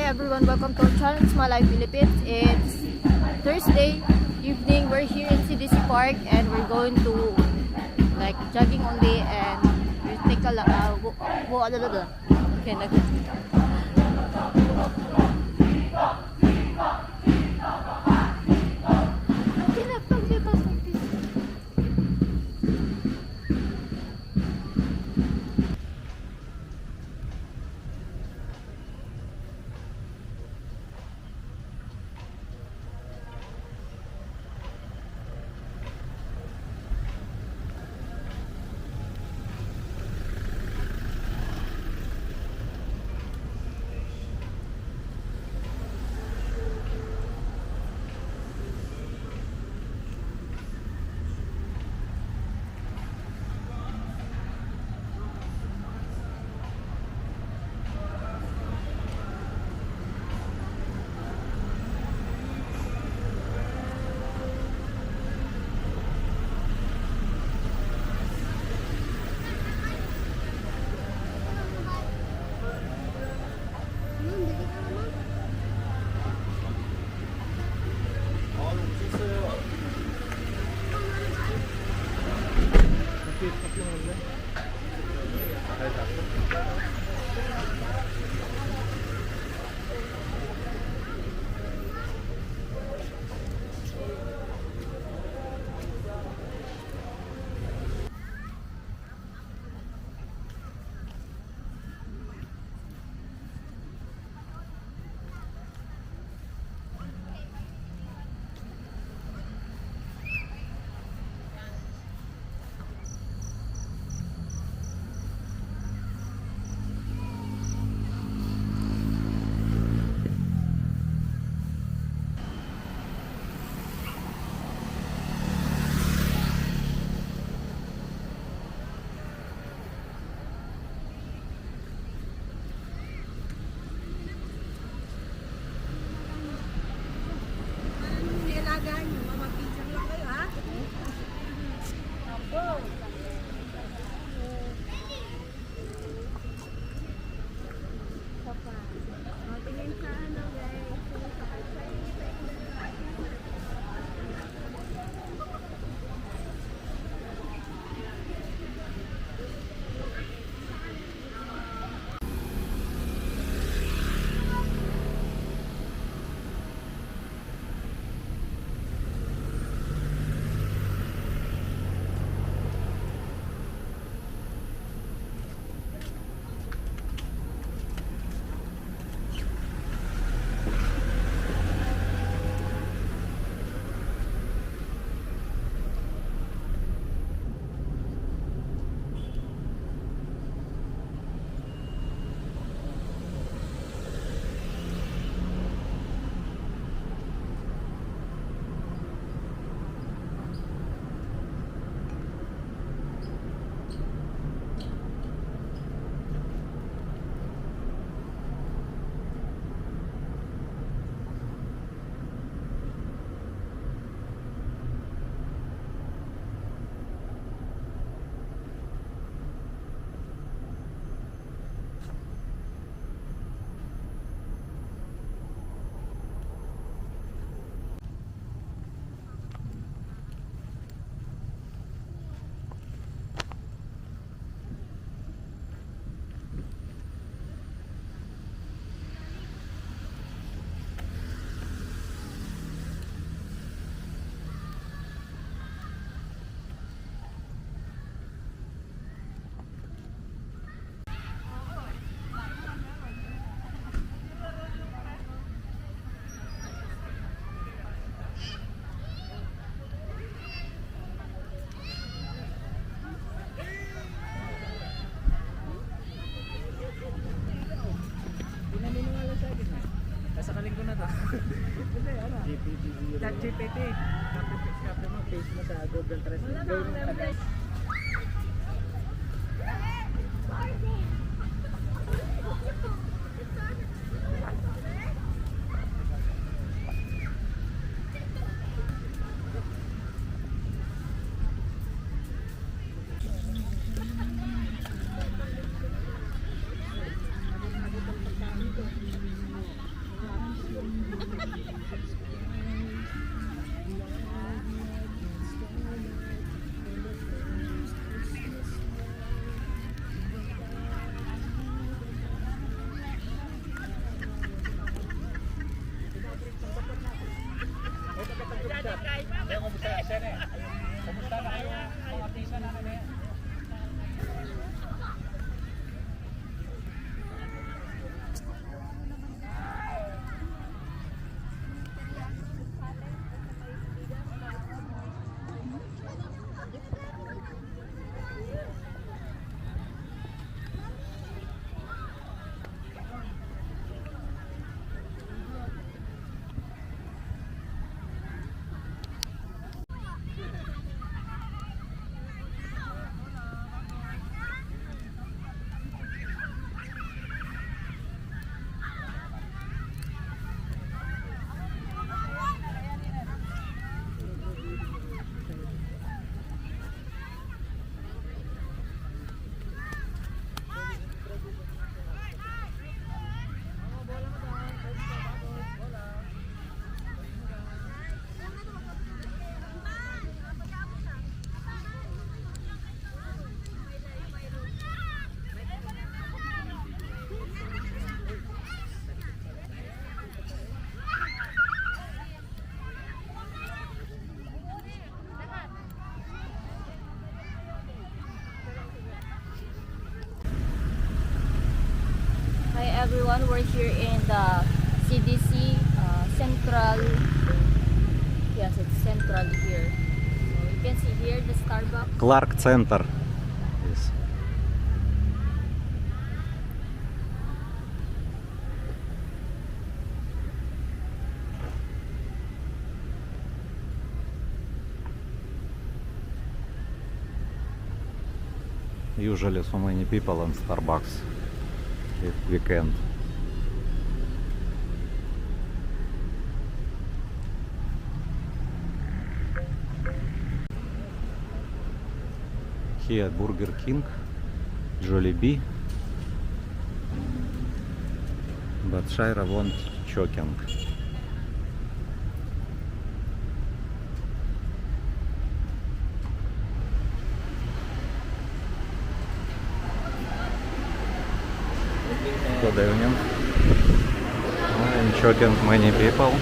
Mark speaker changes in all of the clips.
Speaker 1: everyone, welcome to our channel, It's My Life Philippines. It's Thursday evening, we're here in CDC Park and we're going to like jogging only and we take a okay,
Speaker 2: Sakalin ko na to. Hindi, ano? GPT. Copy mo, paste mo sa Google Translate.
Speaker 1: everyone. We're here in the CDC Central. Yes, it's Central here. So you can see here the Starbucks.
Speaker 3: Clark Center. Yes. Usually so many people in Starbucks at weekend. Here Burger King, Jollibee, but Shaira wants choking. Good evening. I'm choking many people.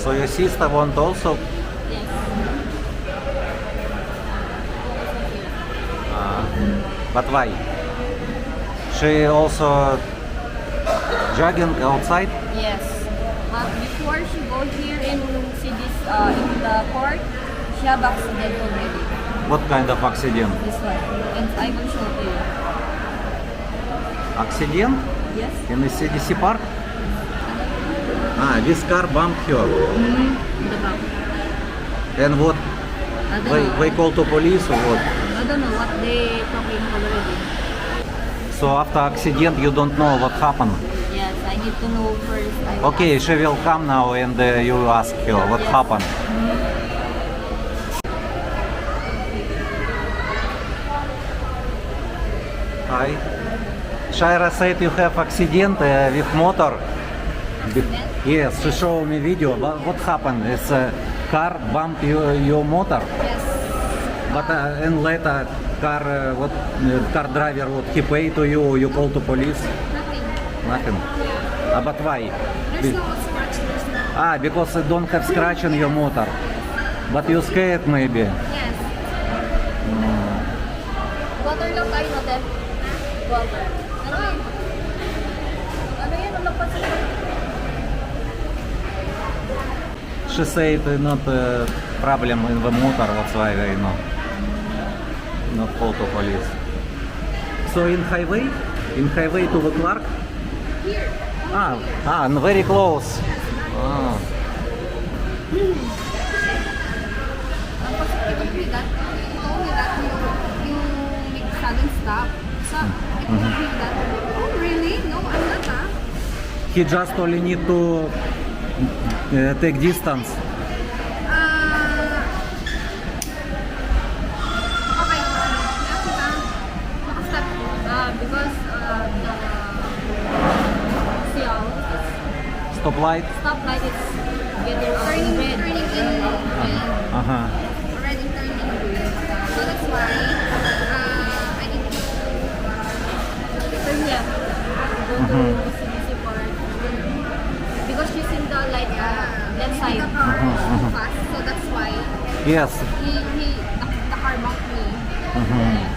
Speaker 3: So your sister want also?
Speaker 1: Yes.
Speaker 3: But why? She also jogging outside?
Speaker 1: Yes. Before she go here in see this in the park, she have accident already.
Speaker 3: What kind of accident?
Speaker 1: This one, and I will show to you.
Speaker 3: Accident
Speaker 1: Yes.
Speaker 3: in the CDC park? This car bumped her.
Speaker 1: In the back.
Speaker 3: And what?
Speaker 1: I don't know.
Speaker 3: They call to police or what?
Speaker 1: I don't know what they talking already.
Speaker 3: So after accident you don't know what happened?
Speaker 1: Yes, I need to know first. I will
Speaker 3: Okay,
Speaker 1: ask.
Speaker 3: she will come now and you ask her what
Speaker 1: Yes.
Speaker 3: happened. Hi. Shaira said you have accident with motor. Yes, she showed me video. What happened? It's a car bumped your motor.
Speaker 1: Yes.
Speaker 3: But and later car driver what he pay to you? You call to police?
Speaker 1: Nothing.
Speaker 3: Nothing. But why?
Speaker 1: There's no scratch. There's no.
Speaker 3: Because you don't have scratch on your motor. But you scared maybe.
Speaker 1: Yes. Water lang tayo natin. Water. Ano yun? Ano yun? Ano pa siya?
Speaker 3: She said not a problem in the motor, that's why I know. Not call to police. So in highway to the Clark?
Speaker 1: Here.
Speaker 3: And very close.
Speaker 1: Tapos it would be that, only that yung sudden stop. So, it would be that. Oh, really? No, I'm not
Speaker 3: He just only need to take distance.
Speaker 1: Okay. Nakastep. Because see how
Speaker 3: Stoplight.
Speaker 1: stoplight is getting turning red. Turning in red. Already turning red. So that's why I need to turn left. Go to CDC Park. Because she's in the like left side. Fast. So that's why
Speaker 3: Yes.
Speaker 1: the car bumped me. Yes.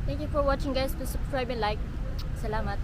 Speaker 1: Thank you for watching guys. Please subscribe and like. Salamat.